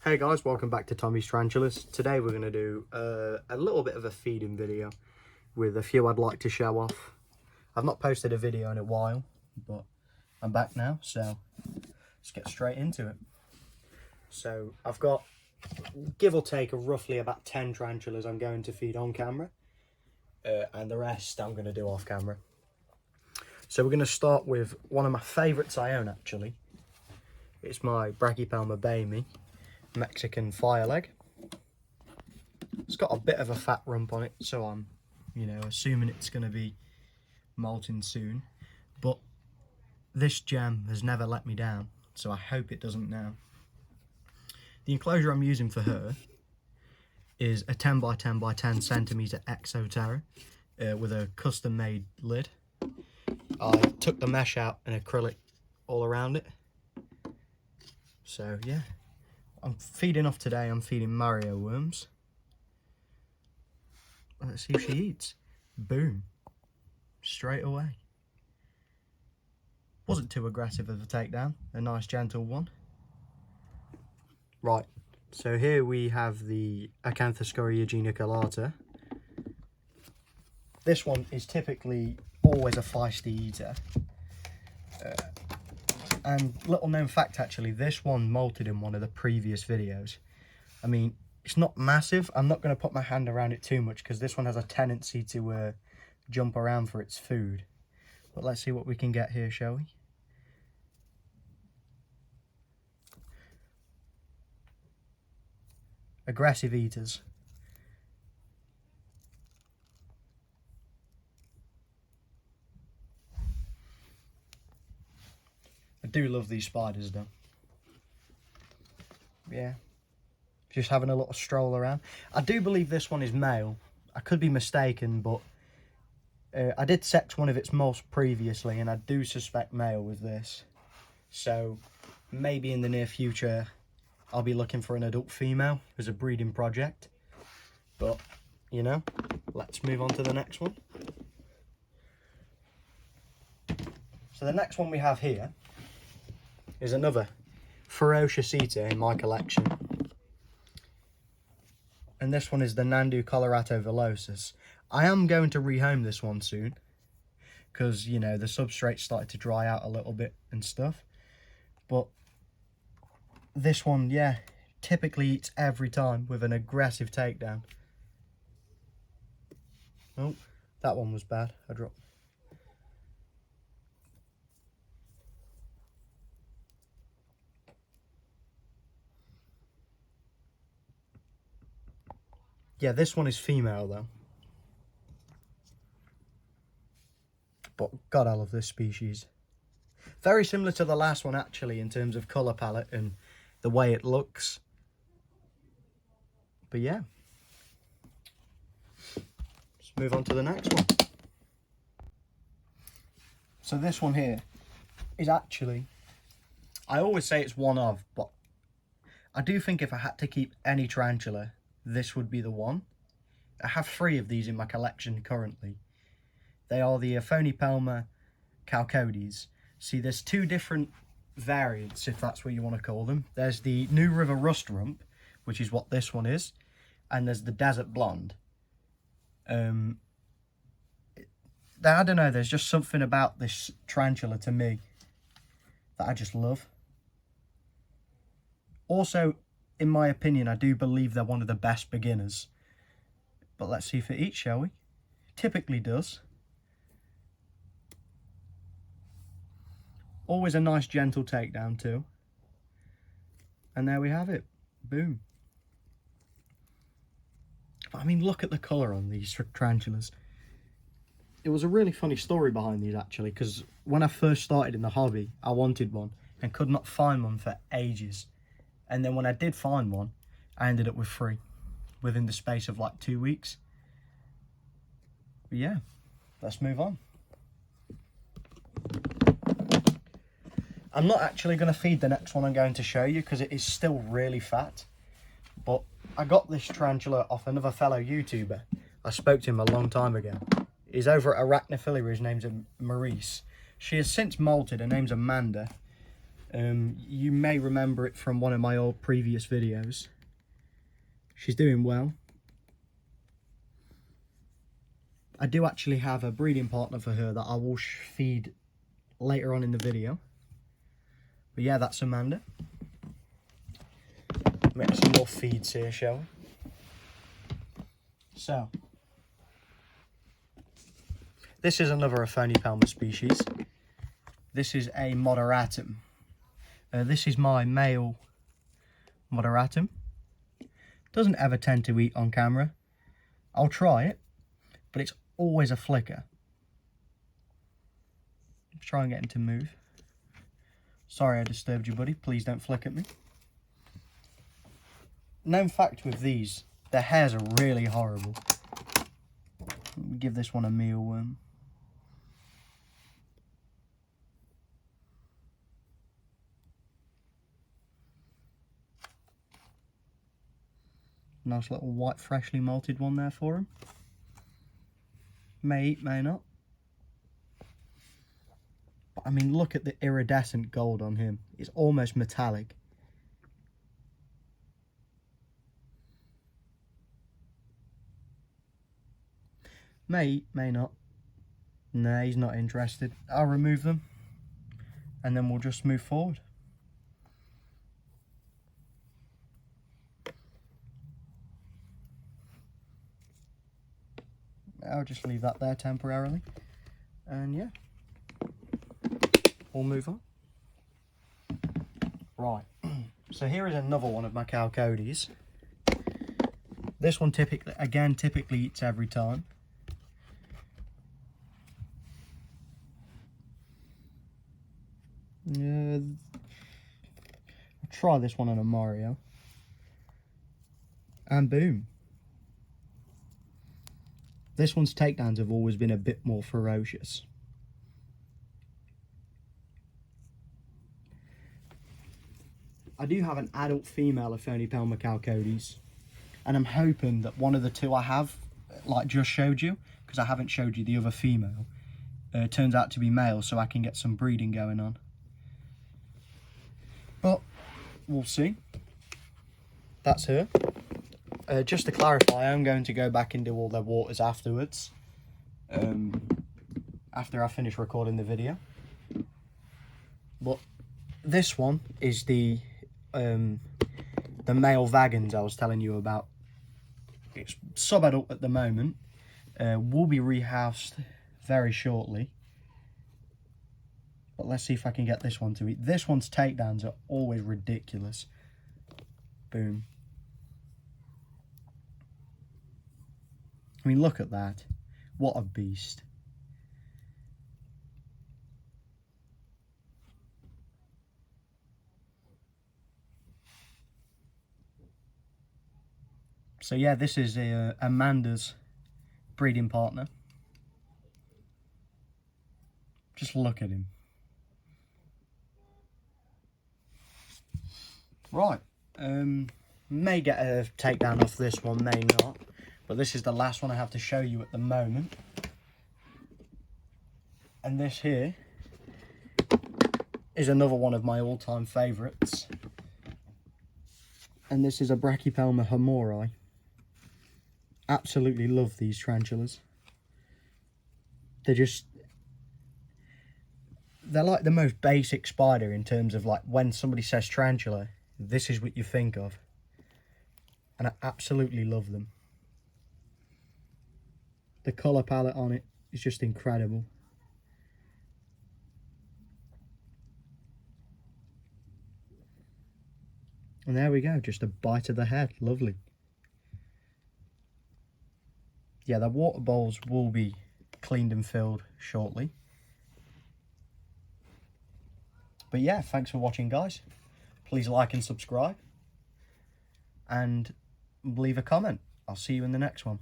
Hey guys, welcome back to Tommy's Tarantulas. Today we're going to do a little bit of a feeding video with a few I'd like to show off. I've not posted a video in a while, but I'm back now, so let's get straight into it. So I've got, give or take, roughly about 10 tarantulas I'm going to feed on camera, and the rest I'm going to do off camera. So we're going to start with one of my favourites I own actually. It's my Brachiopalma Hamurai Mexican fire leg. It's got a bit of a fat rump on it, so I'm, assuming it's going to be molting soon. But this gem has never let me down, so I hope it doesn't now. The enclosure I'm using for her is a 10 by 10 by 10 centimeter Exo Terra with a custom made lid. I took the mesh out and acrylic all around it. So yeah, I'm feeding off today. I'm feeding Mario worms. Let's see if she eats. Boom. Straight away. Wasn't too aggressive of a takedown. A nice gentle one. Right. So here we have the Acanthoscoria geniculata. This one is typically always a feisty eater. And little known fact actually, this one molted in one of the previous videos. I mean, it's not massive. I'm not going to put my hand around it too much because this one has a tendency to jump around for its food. But let's see what we can get here, shall we? Aggressive eaters. I do love these spiders though. Yeah. Just having a little stroll around. I do believe this one is male. I could be mistaken, but I did sex one of its moths previously, and I do suspect male with this. So maybe in the near future I'll be looking for an adult female as a breeding project. But, let's move on to the next one. So the next one we have here is another ferocious eater in my collection. And this one is the Nandu Colorado Velocis. I am going to rehome this one soon because, the substrate started to dry out a little bit and stuff. But this one, yeah, typically eats every time with an aggressive takedown. Oh, that one was bad. I dropped. Yeah, this one is female though. But God, I love this species. Very similar to the last one actually in terms of colour palette and the way it looks. But yeah. Let's move on to the next one. So this one here is actually, I always say it's one of, but I do think if I had to keep any tarantula, this would be the one. I have 3 of these in my collection currently. They are the Phonypelma chalcodes. See, there's 2 different variants, if that's what you want to call them. There's the New River Rust Rump, which is what this one is, and there's the Desert Blonde. I don't know, there's just something about this tarantula to me that I just love. Also, in my opinion, I do believe they're one of the best beginners. But let's see if it eats, shall we? Typically does. Always a nice gentle takedown too. And there we have it. Boom. I mean, look at the colour on these tarantulas. It was a really funny story behind these actually, because when I first started in the hobby, I wanted one and could not find one for ages. And then when I did find one, I ended up with 3 within the space of like 2 weeks. But yeah, let's move on. I'm not actually going to feed the next one I'm going to show you because it is still really fat. But I got this tarantula off another fellow YouTuber. I spoke to him a long time ago. He's over at Arachnophilia. His name's Maurice. She has since molted. Her name's Amanda. You may remember it from one of my old previous videos. She's doing well. I do actually have a breeding partner for her that I will feed later on in the video. But yeah, that's Amanda. Make some more feeds here, shall we? So, this is another Brachiopalma species. This is a moderatum. This is my male moderatum. Doesn't ever tend to eat on camera. I'll try it, but it's always a flicker. Let's try and get him to move. Sorry I disturbed you, buddy. Please don't flick at me. Known fact with these, their hairs are really horrible. Let me give this one a mealworm. Nice little white, freshly malted one there for him. May eat, may not. But I mean, look at the iridescent gold on him. It's almost metallic. May eat, may not. No, he's not interested. I'll remove them and then we'll just move forward. I'll just leave that there temporarily. And yeah, we'll move on. Right, so here is another one of my Chalcodes. This one typically eats every time. I'll try this one on a Mario. And boom. This one's takedowns have always been a bit more ferocious. I do have an adult female of Brachiopalma Chalcodes, and I'm hoping that one of the two I have, like just showed you, because I haven't showed you the other female, turns out to be male, so I can get some breeding going on. But we'll see. That's her. Just to clarify, I'm going to go back and do all their waters afterwards. After I finish recording the video. But this one is the male vagans I was telling you about. It's sub-adult at the moment. Will be rehoused very shortly. But let's see if I can get this one to eat. This one's takedowns are always ridiculous. Boom. I mean, look at that. What a beast. So yeah, this is Amanda's breeding partner. Just look at him. Right. May get a takedown off this one, may not. But this is the last one I have to show you at the moment. And this here is another one of my all-time favourites. And this is a Brachiopalma Hamurai. Absolutely love these tarantulas. They're like the most basic spider in terms of, like, when somebody says tarantula, this is what you think of. And I absolutely love them. The colour palette on it is just incredible. And there we go, just a bite of the head. Lovely. Yeah, the water bowls will be cleaned and filled shortly. But yeah, thanks for watching, guys. Please like and subscribe. And leave a comment. I'll see you in the next one.